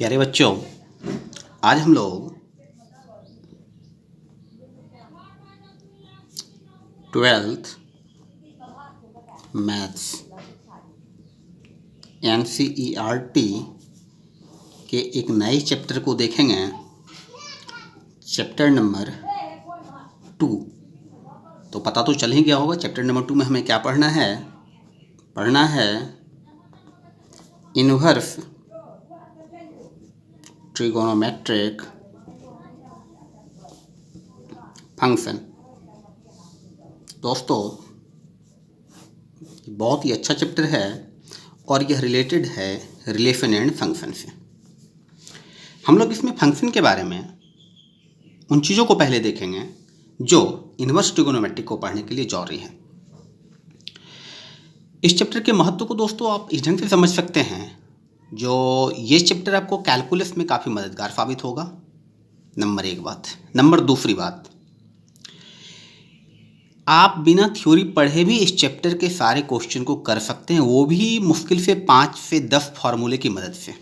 प्यारे बच्चों, आज हम लोग 12th मैथ्स NCERT के एक नए चैप्टर को देखेंगे। Chapter number 2। तो पता तो चल ही गया होगा चैप्टर नंबर 2 में हमें क्या पढ़ना है इन्वर्स ट्रिगोनोमेट्रिक फंक्शन। दोस्तों, बहुत ही अच्छा चैप्टर है और यह रिलेटेड है रिलेशन एंड फंक्शन से। हम लोग इसमें फंक्शन के बारे में उन चीज़ों को पहले देखेंगे जो इन्वर्स ट्रिगोनोमेट्रिक को पढ़ने के लिए जरूरी है। इस चैप्टर के महत्व को दोस्तों आप इस ढंग से समझ सकते हैं, जो ये चैप्टर आपको कैलकुलस में काफ़ी मददगार साबित होगा। नंबर 1 बात। नंबर दूसरी बात, आप बिना थ्योरी पढ़े भी इस चैप्टर के सारे क्वेश्चन को कर सकते हैं, वो भी मुश्किल से 5 से 10 फार्मूले की मदद से।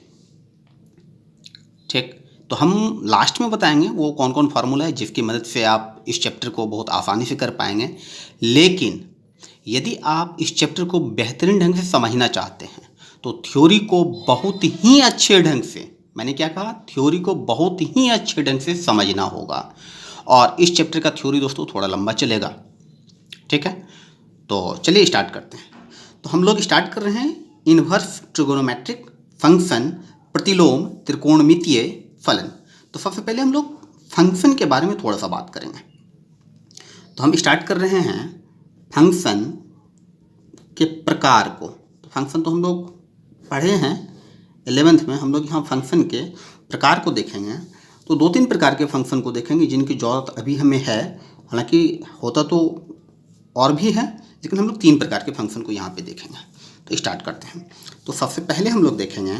ठीक, तो हम लास्ट में बताएंगे वो कौन कौन फार्मूला है जिसकी मदद से आप इस चैप्टर को बहुत आसानी से कर पाएंगे। लेकिन यदि आप इस चैप्टर को बेहतरीन ढंग से समझना चाहते हैं तो थ्योरी को बहुत ही अच्छे ढंग से, मैंने क्या कहा, थ्योरी को बहुत ही अच्छे ढंग से समझना होगा। और इस चैप्टर का थ्योरी दोस्तों थोड़ा लंबा चलेगा। ठीक है, तो चलिए स्टार्ट करते हैं। तो हम लोग स्टार्ट कर रहे हैं इन्वर्स ट्रिगोनोमेट्रिक फंक्शन, प्रतिलोम त्रिकोणमितीय फलन। तो सबसे पहले हम लोग फंक्शन के बारे में थोड़ा सा बात करेंगे। तो हम स्टार्ट कर रहे हैं फंक्शन के प्रकार को। तो फंक्शन तो हम लोग पढ़े हैं 11th में। हम लोग यहाँ फंक्शन के प्रकार को देखेंगे। तो 2-3 प्रकार के फंक्शन को देखेंगे जिनकी ज़रूरत अभी हमें है। हालांकि होता तो और भी है, लेकिन हम लोग 3 प्रकार के फंक्शन को यहाँ पे देखेंगे। तो स्टार्ट करते हैं। तो सबसे पहले हम लोग देखेंगे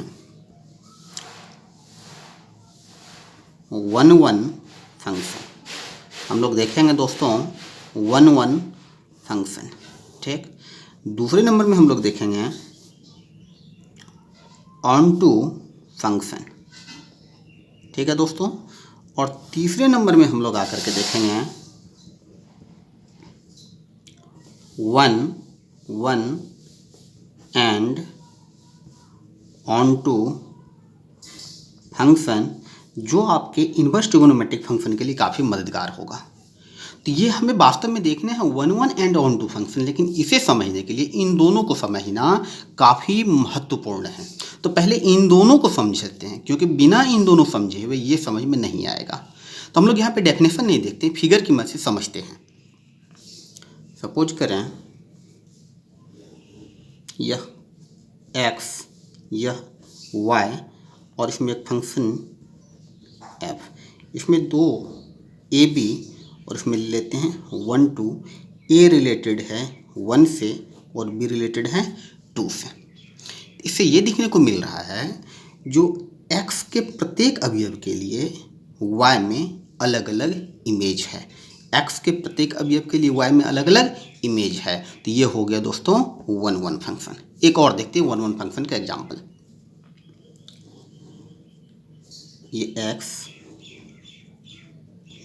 1-1 फंक्शन। हम लोग देखेंगे दोस्तों 1-1 फंक्शन। ठीक, दूसरे नंबर में हम लोग देखेंगे ऑन-टू फंक्शन। ठीक है दोस्तों, और तीसरे नंबर में हम लोग आकर के देखेंगे 1-1 एंड ऑन-टू फंक्शन, जो आपके इन्वर्स ट्रिगोनोमेट्रिक फंक्शन के लिए काफ़ी मददगार होगा। तो ये हमें वास्तव में देखने हैं 1-1 एंड ऑन-टू फंक्शन, लेकिन इसे समझने के लिए इन दोनों को समझना काफ़ी महत्वपूर्ण है। तो पहले इन दोनों को समझते हैं, क्योंकि बिना इन दोनों समझे हुए ये समझ में नहीं आएगा। तो हम लोग यहाँ पे डेफिनेशन नहीं देखते, फिगर की मदद से समझते हैं। सपोज करें यह x, यह y और इसमें एक फंक्शन f, इसमें 2 AB और इसमें लेते हैं 1-2। A रिलेटेड है 1 से और B रिलेटेड है 2 से। इससे ये दिखने को मिल रहा है जो x के प्रत्येक अवयव के लिए y में अलग अलग इमेज है। x के प्रत्येक अवयव के लिए y में अलग अलग इमेज है। तो ये हो गया दोस्तों 1-1 फंक्शन। एक और देखते हैं 1-1 फंक्शन का एग्जाम्पल। ये x,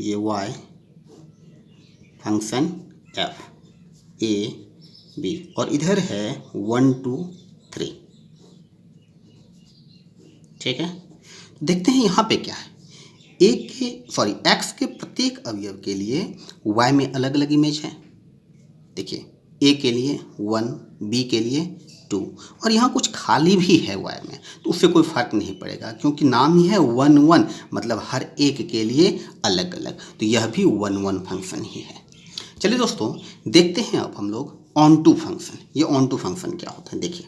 ये y, function f, a b, और इधर है 1 2 3। ठीक है, देखते हैं यहाँ पे क्या है। x के प्रत्येक अवयव के लिए y में अलग अलग इमेज है। देखिए, a के लिए 1, b के लिए 2, और यहाँ कुछ खाली भी है y में, तो उससे कोई फर्क नहीं पड़ेगा क्योंकि नाम ही है 1-1, मतलब हर एक के लिए अलग अलग। तो यह भी 1-1 फंक्शन ही है। चलिए दोस्तों, देखते हैं अब हम लोग ऑन-टू फंक्शन। ये ऑन-टू फंक्शन क्या होता है देखिए।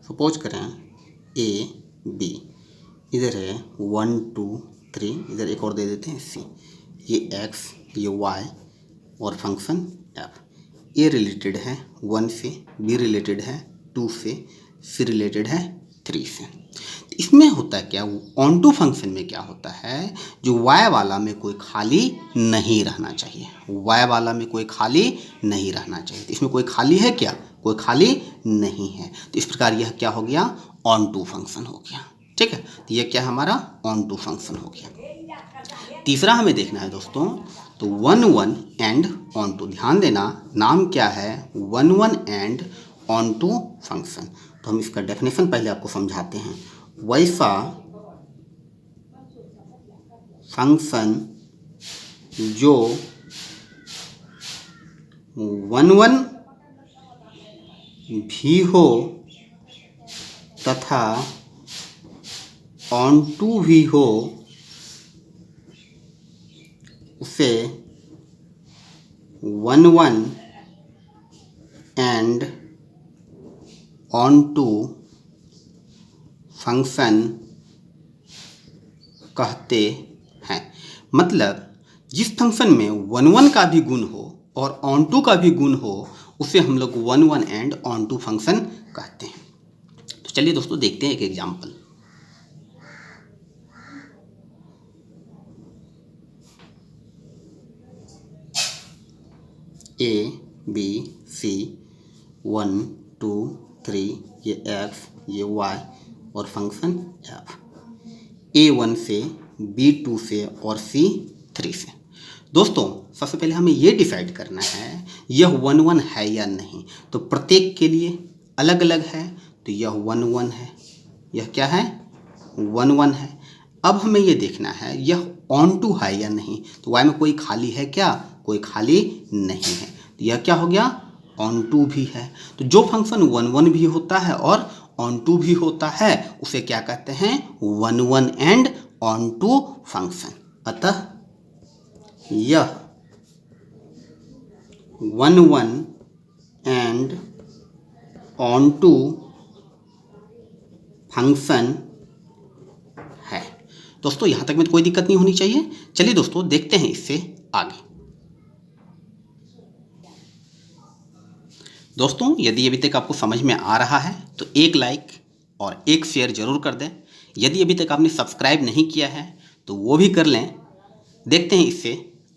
सपोज करें a b, इधर है 1 2 3, इधर एक और दे देते हैं c। ये x, ये y और फंक्शन f। a रिलेटेड है 1 से, b रिलेटेड है 2 से, c रिलेटेड है 3 से। इसमें होता है क्या, ऑन टू फंक्शन में क्या होता है, जो y वाला में कोई खाली नहीं रहना चाहिए। y वाला में कोई खाली नहीं रहना चाहिए। इसमें कोई खाली है क्या, कोई खाली नहीं है। तो इस प्रकार यह क्या हो गया, ऑन टू फंक्शन हो गया। ठीक है, तो यह क्या हमारा ऑन टू फंक्शन हो गया। तीसरा हमें देखना है दोस्तों, तो 1 1 एंड ऑन टू। ध्यान देना, नाम क्या है, 1 1 एंड ऑन टू फंक्शन। तो हम इसका डेफिनेशन पहले आपको समझाते हैं। वैसा फंक्शन जो 1 1 भी हो तथा ऑन टू भी हो, उसे 1 1 एंड ऑन टू फंक्शन कहते हैं। मतलब जिस फंक्शन में 1 1 का भी गुण हो और ऑन टू का भी गुण हो, उसे हम लोग 1 1 एंड ऑन टू फंक्शन कहते हैं। तो चलिए दोस्तों देखते हैं एक एग्जाम्पल। ए बी सी 1 2 3, ये एक्स, ये वाई और फंक्शन एफ। A1 से, B2 से और C3 से। दोस्तों सबसे पहले हमें ये डिसाइड करना है यह 1 1 है या नहीं। तो प्रत्येक के लिए अलग अलग है, तो यह 1 1 है, यह क्या है, 1 1 है। अब हमें ये देखना है यह ऑन टू है या नहीं। तो वाई में कोई खाली है क्या, कोई खाली नहीं है, तो यह क्या हो गया, ऑन टू भी है। तो जो फंक्शन 1 1 भी होता है और ऑन टू भी होता है, उसे क्या कहते हैं, 1 1 एंड ऑन टू फंक्शन। अतः यह 1 1 एंड ऑन टू फंक्शन है। दोस्तों यहाँ तक में कोई दिक्कत नहीं होनी चाहिए। चलिए दोस्तों देखते हैं इससे आगे। दोस्तों यदि अभी तक आपको समझ में आ रहा है तो एक लाइक और एक शेयर जरूर कर दें। यदि अभी तक आपने सब्सक्राइब नहीं किया है तो वो भी कर लें। देखते हैं इससे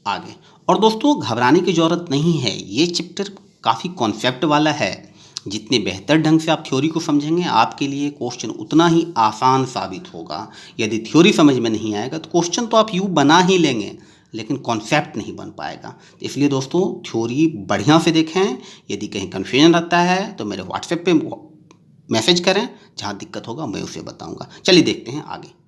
आगे। और दोस्तों घबराने की ज़रूरत नहीं है, ये चैप्टर काफ़ी कॉन्सेप्ट वाला है। जितने बेहतर ढंग से आप थ्योरी को समझेंगे, आपके लिए क्वेश्चन उतना ही आसान साबित होगा। यदि थ्योरी समझ में नहीं आएगा तो क्वेश्चन तो आप यूँ बना ही लेंगे, लेकिन कॉन्सेप्ट नहीं बन पाएगा। इसलिए दोस्तों थ्योरी बढ़िया से देखें। यदि कहीं कन्फ्यूजन रहता है तो मेरे व्हाट्सएप पे मैसेज करें, जहाँ दिक्कत होगा मैं उसे बताऊंगा। चलिए देखते हैं आगे।